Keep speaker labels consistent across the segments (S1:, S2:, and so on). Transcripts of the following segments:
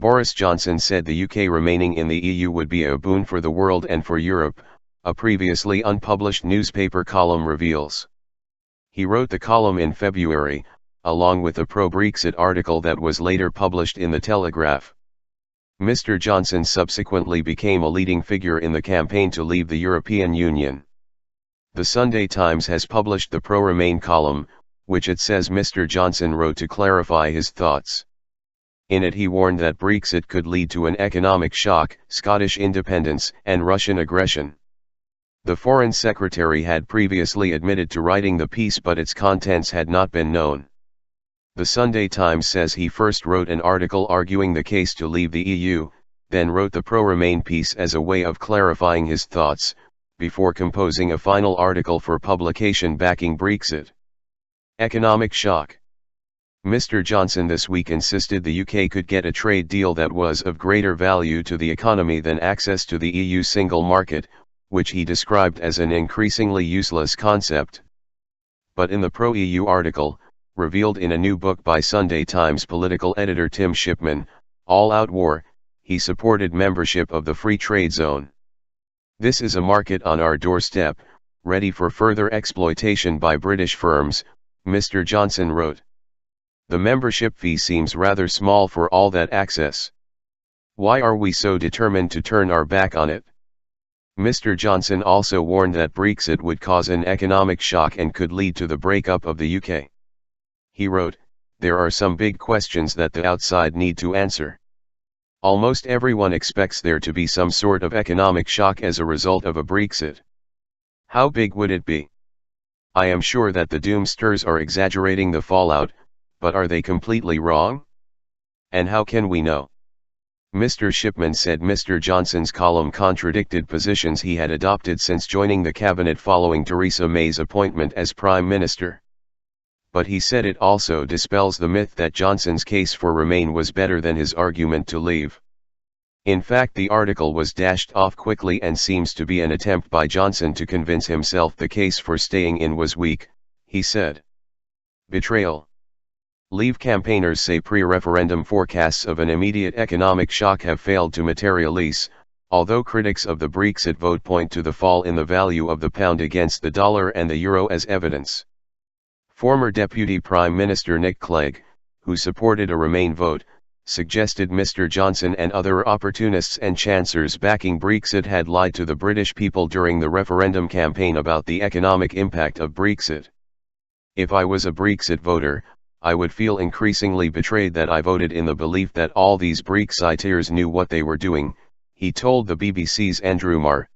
S1: Boris Johnson said the UK remaining in the EU would be a boon for the world and for Europe, a previously unpublished newspaper column reveals. He wrote the column in February, along with a pro-Brexit article that was later published in the Telegraph. Mr. Johnson subsequently became a leading figure in the campaign to leave the European Union. The Sunday Times has published the pro-Remain column, which it says Mr. Johnson wrote to clarify his thoughts. In it he warned that Brexit could lead to an economic shock, Scottish independence, and Russian aggression. The Foreign Secretary had previously admitted to writing the piece, but its contents had not been known. The Sunday Times says he first wrote an article arguing the case to leave the EU, then wrote the pro-Remain piece as a way of clarifying his thoughts, before composing a final article for publication backing Brexit. Economic shock. Mr. Johnson this week insisted the UK could get a trade deal that was of greater value to the economy than access to the EU single market, which he described as an increasingly useless concept. But in the pro-EU article, revealed in a new book by Sunday Times political editor Tim Shipman, All Out War, he supported membership of the Free Trade Zone. This is a market on our doorstep, ready for further exploitation by British firms, Mr. Johnson wrote. The membership fee seems rather small for all that access. Why are we so determined to turn our back on it? Mr. Johnson also warned that Brexit would cause an economic shock and could lead to the breakup of the UK. He wrote, "There are some big questions that the outside need to answer. Almost everyone expects there to be some sort of economic shock as a result of a Brexit. How big would it be? I am sure that the doomsters are exaggerating the fallout, but are they completely wrong? And how can we know?" Mr. Shipman said Mr. Johnson's column contradicted positions he had adopted since joining the cabinet following Theresa May's appointment as Prime Minister. But he said it also dispels the myth that Johnson's case for Remain was better than his argument to leave. In fact, the article was dashed off quickly and seems to be an attempt by Johnson to convince himself the case for staying in was weak, he said. Betrayal. Leave campaigners say pre-referendum forecasts of an immediate economic shock have failed to materialize, although critics of the Brexit vote point to the fall in the value of the pound against the dollar and the euro as evidence. Former Deputy Prime Minister Nick Clegg, who supported a Remain vote, suggested Mr. Johnson and other opportunists and chancers backing Brexit had lied to the British people during the referendum campaign about the economic impact of Brexit. "If I was a Brexit voter, I would feel increasingly betrayed that I voted in the belief that all these Brexiteers knew what they were doing," he told the BBC's Andrew Marr.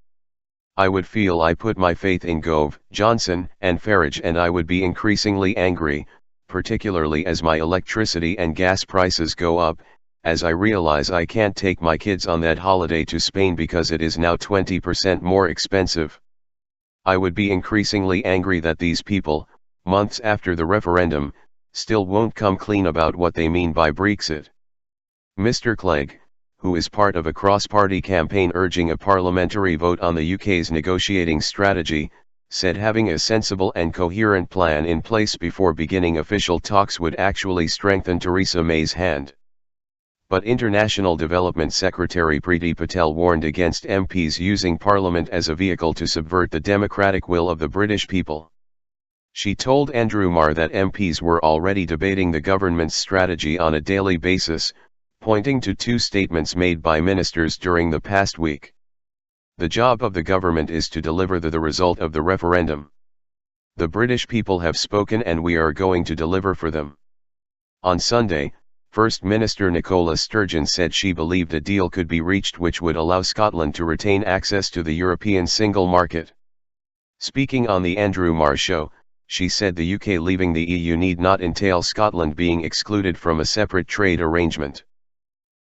S1: "I would feel I put my faith in Gove, Johnson, and Farage, and I would be increasingly angry, particularly as my electricity and gas prices go up, as I realize I can't take my kids on that holiday to Spain because it is now 20% more expensive. I would be increasingly angry that these people, months after the referendum, still won't come clean about what they mean by Brexit." Mr. Clegg, who is part of a cross-party campaign urging a parliamentary vote on the UK's negotiating strategy, said having a sensible and coherent plan in place before beginning official talks would actually strengthen Theresa May's hand. But International Development Secretary Priti Patel warned against MPs using Parliament as a vehicle to subvert the democratic will of the British people. She told Andrew Marr that MPs were already debating the government's strategy on a daily basis, pointing to two statements made by ministers during the past week. "The job of the government is to deliver the result of the referendum. The British people have spoken and we are going to deliver for them." On Sunday, First Minister Nicola Sturgeon said she believed a deal could be reached which would allow Scotland to retain access to the European single market. Speaking on the Andrew Marr Show, she said the UK leaving the EU need not entail Scotland being excluded from a separate trade arrangement.